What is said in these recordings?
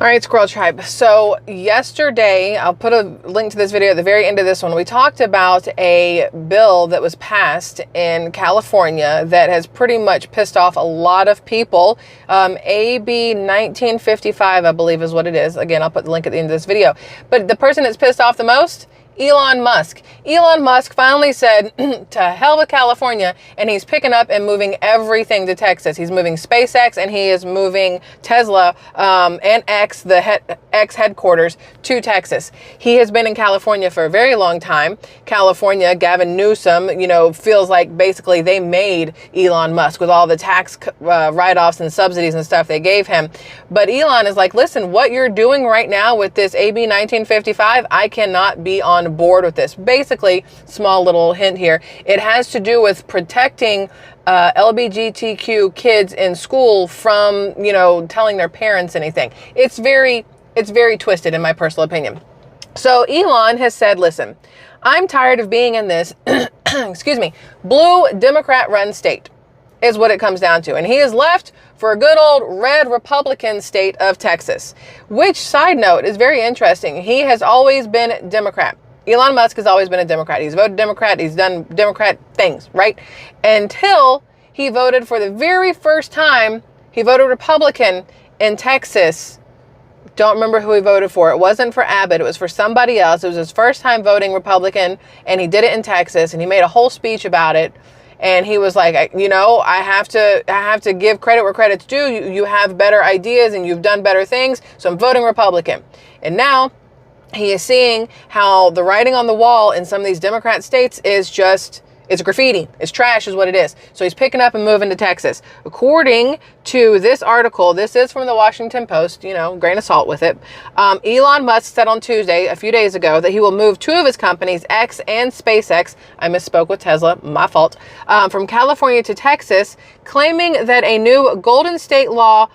All right, Squirrel Tribe. So yesterday, I'll put a link to this video at the very end of this one. We talked about a bill that was passed in California that has pretty much pissed off a lot of people. AB 1955, I believe is what it is. Again, I'll put the link at the end of this video. But the person that's pissed off the most, Elon Musk. Elon Musk finally said to hell with California, and he's picking up and moving everything to Texas. He's moving SpaceX and he is moving Tesla and X, the X headquarters, to Texas. He has been in California for a very long time. California, Gavin Newsom, feels like basically they made Elon Musk with all the tax write-offs and subsidies and stuff they gave him. But Elon is like, listen, what you're doing right now with this AB 1955, I cannot be on board with this. Basically, small little hint here, it has to do with protecting LGBTQ kids in school from, telling their parents anything. It's very twisted in my personal opinion. So Elon has said, listen, I'm tired of being in this, excuse me, blue Democrat-run state is what it comes down to. And he has left for a good old red Republican state of Texas, which, side note, is very interesting. He has always been Democrat. Elon Musk has always been a Democrat. He's voted Democrat. He's done Democrat things, right? Until he voted for the very first time, he voted Republican in Texas. Don't remember who he voted for. It wasn't for Abbott. It was for somebody else. It was his first time voting Republican, and he did it in Texas, and he made a whole speech about it. And he was like, I have to give credit where credit's due. You have better ideas and you've done better things, so I'm voting Republican. And now he is seeing how the writing on the wall in some of these Democrat states is just, it's graffiti. It's trash is what it is. So he's picking up and moving to Texas. According to this article, this is from the Washington Post, grain of salt with it. Elon Musk said on Tuesday, a few days ago, that he will move two of his companies, X and SpaceX, I misspoke with Tesla, my fault, from California to Texas, claiming that a new Golden State law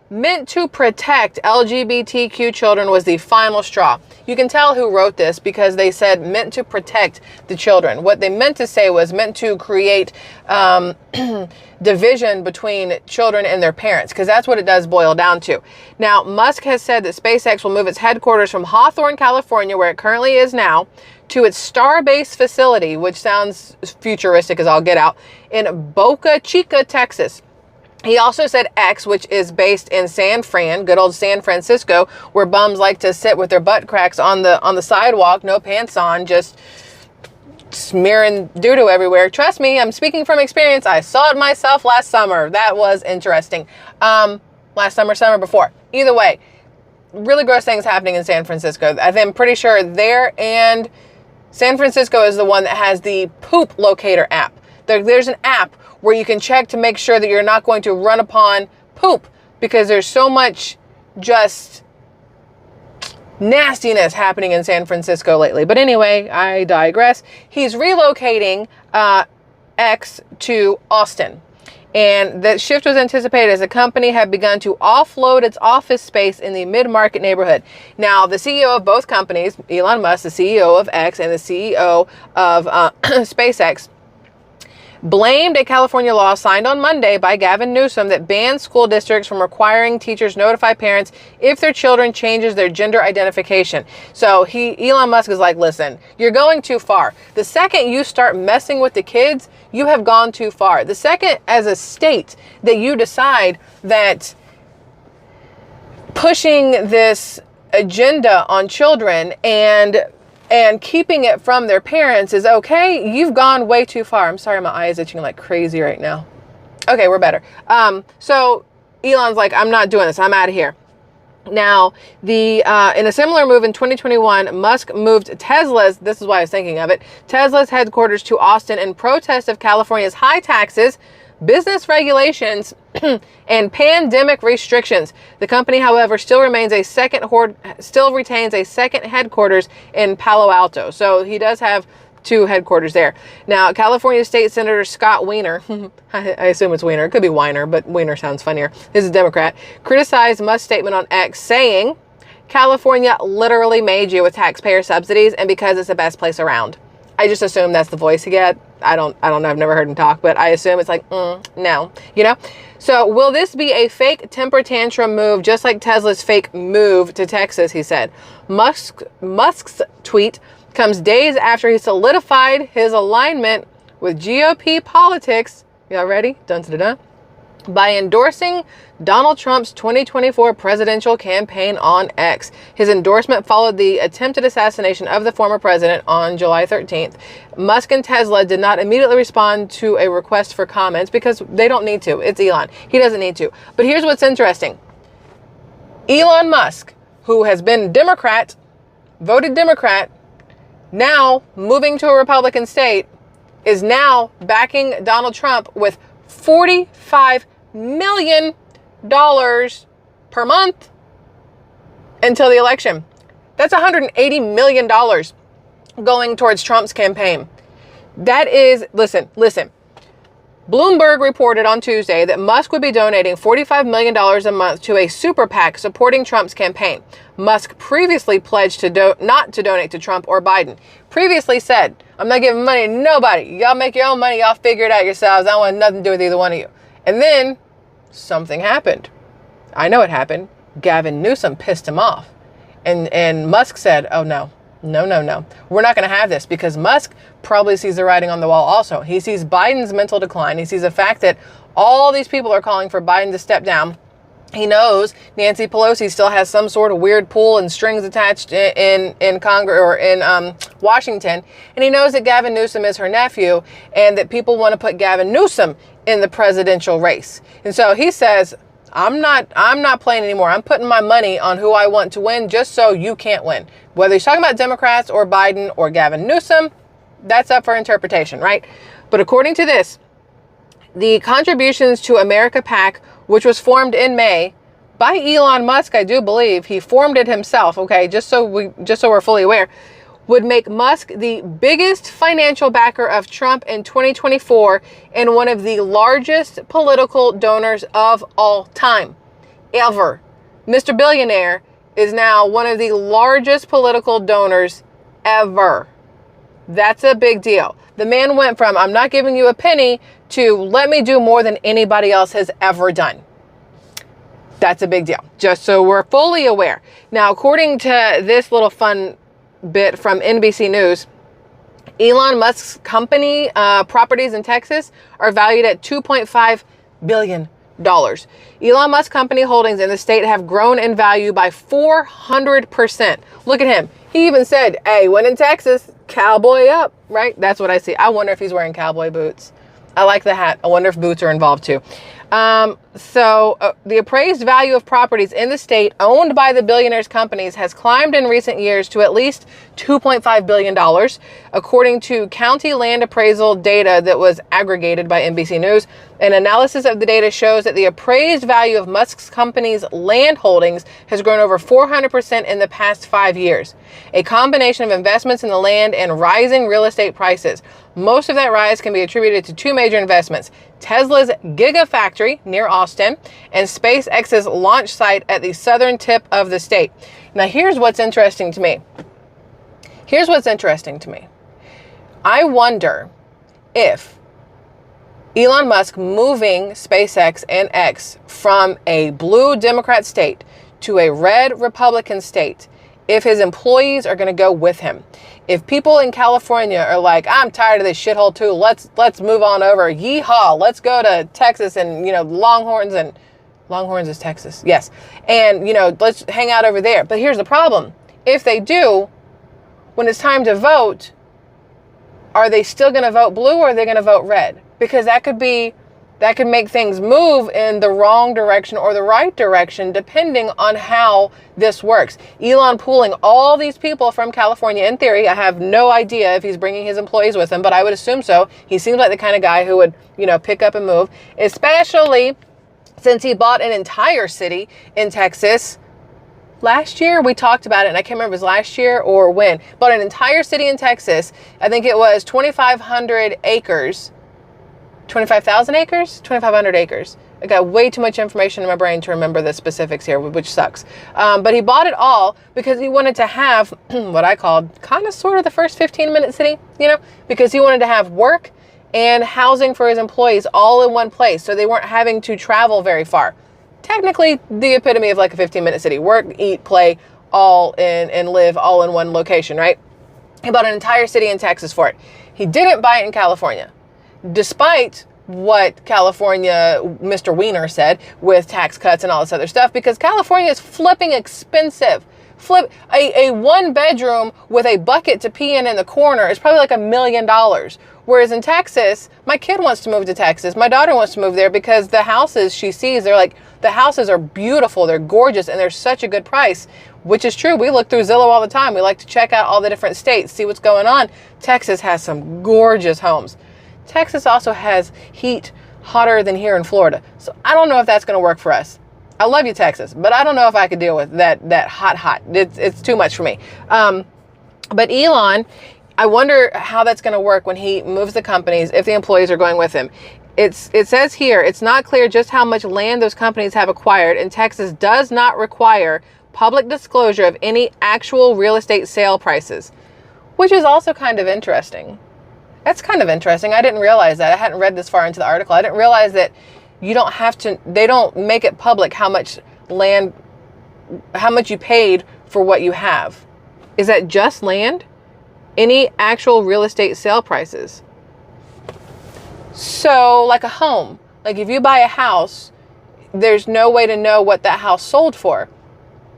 meant to protect LGBTQ children was the final straw. You can tell who wrote this because they said meant to protect the children. What they meant to say was meant to create division between children and their parents, because that's what it does boil down to. Now, Musk has said that SpaceX will move its headquarters from Hawthorne, California, where it currently is now, to its Starbase facility, which sounds futuristic as all get out, in Boca Chica, Texas. He also said X, which is based in San Fran, good old San Francisco, where bums like to sit with their butt cracks on the sidewalk, no pants on, just smearing doo-doo everywhere. Trust me, I'm speaking from experience. I saw it myself last summer. That was interesting. Last summer before. Either way, really gross things happening in San Francisco. I'm pretty sure there, and San Francisco is the one that has the poop locator app. There's an app where you can check to make sure that you're not going to run upon poop, because there's so much just nastiness happening in San Francisco lately. But anyway, I digress. He's relocating X to Austin. And that shift was anticipated as the company had begun to offload its office space in the mid-market neighborhood. Now, the CEO of both companies, Elon Musk, the CEO of X and the CEO of SpaceX, blamed a California law signed on Monday by Gavin Newsom that bans school districts from requiring teachers notify parents if their children changes their gender identification. So Elon Musk is like, listen, you're going too far. The second you start messing with the kids, you have gone too far. The second, as a state, that you decide that pushing this agenda on children and keeping it from their parents is okay, you've gone way too far. I'm sorry, my eye is itching like crazy right now. Okay, we're better. So Elon's like, I'm not doing this. I'm out of here. Now, in a similar move in 2021, Musk moved Tesla's, this is why I was thinking of it, Tesla's headquarters to Austin in protest of California's high taxes, business regulations, and pandemic restrictions. The company, however, still retains a second headquarters in Palo Alto. So he does have two headquarters there. Now, California State Senator Scott Wiener, I assume it's Wiener, it could be Weiner, but Wiener sounds funnier. This is a Democrat, criticized Musk's statement on X, saying, California literally made you with taxpayer subsidies and because it's the best place around. I just assume that's the voice he got. I don't know. I've never heard him talk, but I assume it's like, no, you know? So will this be a fake temper tantrum move, just like Tesla's fake move to Texas, he said. Musk's tweet comes days after he solidified his alignment with GOP politics. Y'all ready? Dun, dun, dun. By endorsing Donald Trump's 2024 presidential campaign on X. His endorsement followed the attempted assassination of the former president on July 13th. Musk and Tesla did not immediately respond to a request for comments because they don't need to. It's Elon. He doesn't need to. But here's what's interesting. Elon Musk, who has been Democrat, voted Democrat, now moving to a Republican state, is now backing Donald Trump with $45 million per month until the election. That's $180 million going towards Trump's campaign. That is, listen. Bloomberg reported on Tuesday that Musk would be donating $45 million a month to a super PAC supporting Trump's campaign. Musk previously pledged to not to donate to Trump or Biden. Previously said, I'm not giving money to nobody. Y'all make your own money. Y'all figure it out yourselves. I don't want nothing to do with either one of you. And then something happened. I know it happened. Gavin Newsom pissed him off. And Musk said, oh, no. We're not going to have this, because Musk probably sees the writing on the wall also. He sees Biden's mental decline. He sees the fact that all these people are calling for Biden to step down. He knows Nancy Pelosi still has some sort of weird pull and strings attached in Congress or in Washington. And he knows that Gavin Newsom is her nephew and that people want to put Gavin Newsom in the presidential race. And so he says, I'm not playing anymore. I'm putting my money on who I want to win just so you can't win. Whether he's talking about Democrats or Biden or Gavin Newsom, that's up for interpretation, right? But according to this, the contributions to America PAC, which was formed in May by Elon Musk, I do believe he formed it himself. Okay, just so we're fully aware, would make Musk the biggest financial backer of Trump in 2024 and one of the largest political donors of all time, ever. Mr. Billionaire is now one of the largest political donors ever. That's a big deal. The man went from, I'm not giving you a penny, to let me do more than anybody else has ever done. That's a big deal, just so we're fully aware. Now, according to this little fun bit from NBC News, Elon Musk's company properties in Texas are valued at $2.5 billion. Elon Musk company holdings in the state have grown in value by 400%. Look at him. He even said, hey, when in Texas, cowboy up, right? That's what I see. I wonder if he's wearing cowboy boots. I like the hat. I wonder if boots are involved too. The appraised value of properties in the state owned by the billionaire's companies has climbed in recent years to at least $2.5 billion, according to county land appraisal data that was aggregated by NBC News. An analysis of the data shows that the appraised value of Musk's company's land holdings has grown over 400% in the past 5 years, a combination of investments in the land and rising real estate prices. Most of that rise can be attributed to two major investments: Tesla's Gigafactory near Austin and SpaceX's launch site at the southern tip of the state. Now, here's what's interesting to me. I wonder if Elon Musk moving SpaceX and X from a blue Democrat state to a red Republican state, if his employees are going to go with him. If people in California are like, I'm tired of this shithole too, let's move on over. Yeehaw, let's go to Texas and, Longhorns is Texas. Yes. And, let's hang out over there. But here's the problem. If they do, when it's time to vote, are they still going to vote blue or are they going to vote red? Because that could make things move in the wrong direction or the right direction, depending on how this works. Elon pooling all these people from California, in theory, I have no idea if he's bringing his employees with him, but I would assume so. He seems like the kind of guy who would, pick up and move, especially since he bought an entire city in Texas. Last year, we talked about it, and I can't remember if it was last year or when, but an entire city in Texas, I think it was 2,500 acres. 25,000 acres? 2,500 acres. I got way too much information in my brain to remember the specifics here, which sucks. But he bought it all because he wanted to have what I called kind of sort of the first 15-minute city, because he wanted to have work, and housing for his employees all in one place, so they weren't having to travel very far. Technically, the epitome of like a 15-minute city. Work, eat, play, all in, and live all in one location, right? He bought an entire city in Texas for it. He didn't buy it in California, despite what California, Mr. Wiener said with tax cuts and all this other stuff, because California is flipping expensive. A one bedroom with a bucket to pee in the corner is probably like $1 million. Whereas in Texas, my kid wants to move to Texas. My daughter wants to move there because the houses she sees, they're like, the houses are beautiful, they're gorgeous, and they're such a good price, which is true. We look through Zillow all the time. We like to check out all the different states, see what's going on. Texas has some gorgeous homes. Texas also has heat hotter than here in Florida. So I don't know if that's going to work for us. I love you, Texas, but I don't know if I could deal with that hot. It's too much for me. But Elon, I wonder how that's going to work when he moves the companies, if the employees are going with him. It says here, it's not clear just how much land those companies have acquired, and Texas does not require public disclosure of any actual real estate sale prices, which is also kind of interesting. That's kind of interesting. I didn't realize that. I hadn't read this far into the article. I didn't realize that you don't have to, they don't make it public how much land, how much you paid for what you have. Is that just land? Any actual real estate sale prices? So like a home, like if you buy a house, there's no way to know what that house sold for,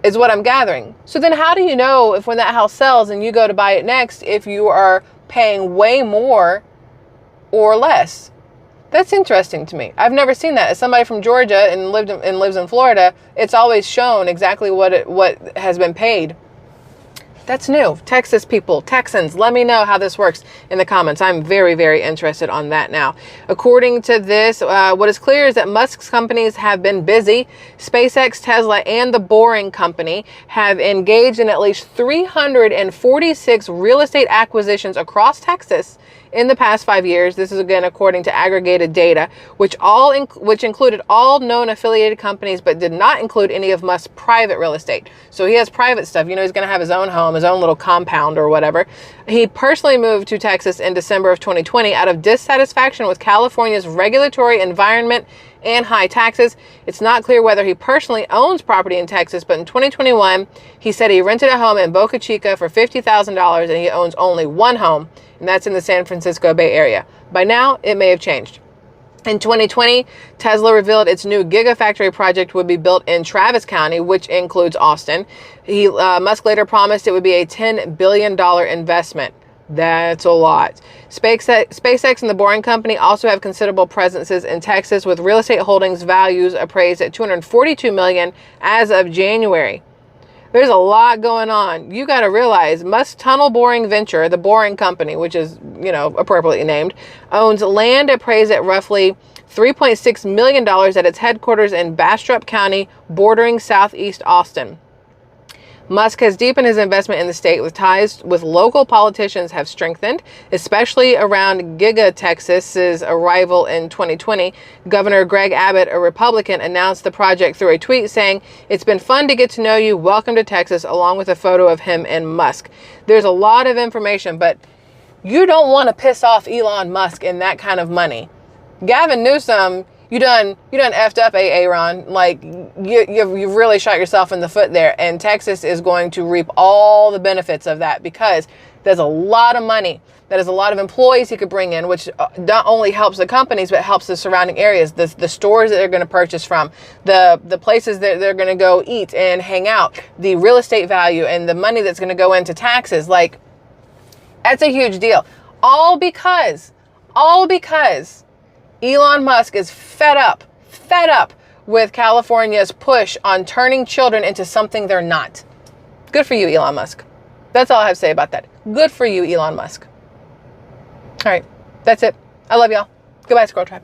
is what I'm gathering. So then how do you know if when that house sells and you go to buy it next, if you are paying way more or less? That's interesting to me. I've never seen that. As somebody from Georgia and lives in Florida, it's always shown exactly what has been paid. That's new. Texas people, Texans, let me know how this works in the comments. I'm very, very interested on that now. According to this, what is clear is that Musk's companies have been busy. SpaceX, Tesla, and the Boring Company have engaged in at least 346 real estate acquisitions across Texas in the past 5 years. This is again according to aggregated data, which included all known affiliated companies, but did not include any of Musk's private real estate. So he has private stuff. You know, he's going to have his own home, his own little compound or whatever. He personally moved to Texas in December of 2020 out of dissatisfaction with California's regulatory environment and high taxes. It's not clear whether he personally owns property in Texas, but in 2021, he said he rented a home in Boca Chica for $50,000 and he owns only one home, and that's in the San Francisco Bay Area. By now, it may have changed. In 2020, Tesla revealed its new Gigafactory project would be built in Travis County, which includes Austin. Musk later promised it would be a $10 billion investment. That's a lot. SpaceX and the Boring Company also have considerable presences in Texas, with real estate holdings values appraised at $242 million as of January. There's a lot going on. You got to realize Musk's tunnel boring venture, the Boring Company, which is, you know, appropriately named, owns land appraised at roughly $3.6 million at its headquarters in Bastrop County, bordering southeast Austin. Musk has deepened his investment in the state, with ties with local politicians have strengthened, especially around Giga Texas's arrival in 2020. Governor Greg Abbott, a Republican, announced the project through a tweet saying, "It's been fun to get to know you. Welcome to Texas," along with a photo of him and Musk. There's a lot of information, but you don't want to piss off Elon Musk in that kind of money. Gavin Newsom, you done effed up, Aaron. Like, you've really shot yourself in the foot there. And Texas is going to reap all the benefits of that, because there's a lot of money. That is a lot of employees he could bring in, which not only helps the companies, but helps the surrounding areas, the stores that they're going to purchase from, the places that they're going to go eat and hang out, the real estate value, and the money that's going to go into taxes. Like, that's a huge deal. All because Elon Musk is fed up with California's push on turning children into something they're not. Good for you, Elon Musk. That's all I have to say about that. Good for you, Elon Musk. All right, that's it. I love y'all. Goodbye, SquirrelTribe.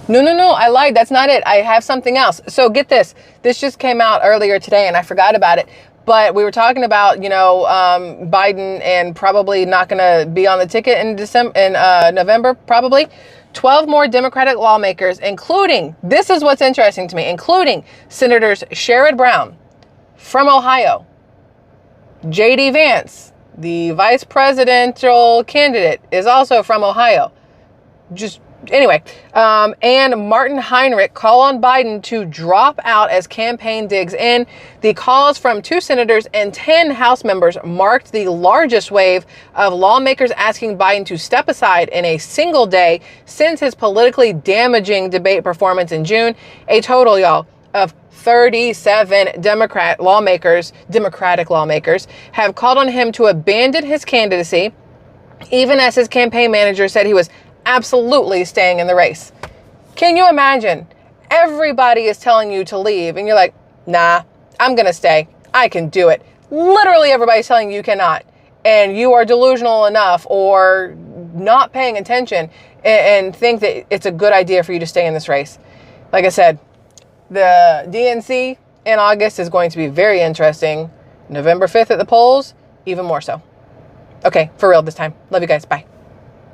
No, I lied. That's not it. I have something else. So get this. This just came out earlier today and I forgot about it. But we were talking about, you know, Biden and probably not going to be on the ticket in November, probably. 12 more Democratic lawmakers, including, this is what's interesting to me, including Senators Sherrod Brown from Ohio, J.D. Vance, the vice presidential candidate, is also from Ohio. just anyway. And Martin Heinrich call on Biden to drop out as campaign digs in. The calls from 2 senators and 10 House members marked the largest wave of lawmakers asking Biden to step aside in a single day since his politically damaging debate performance in June. A total, y'all, of 37 Democratic lawmakers have called on him to abandon his candidacy, even as his campaign manager said he was absolutely staying in the race. Can you imagine? Everybody is telling you to leave and you're like, nah, I'm gonna stay. I can do it. Literally everybody's telling you cannot. And you are delusional enough or not paying attention and think that it's a good idea for you to stay in this race. Like I said, the DNC in August is going to be very interesting. November 5th at the polls, even more so. Okay, for real this time. Love you guys. Bye.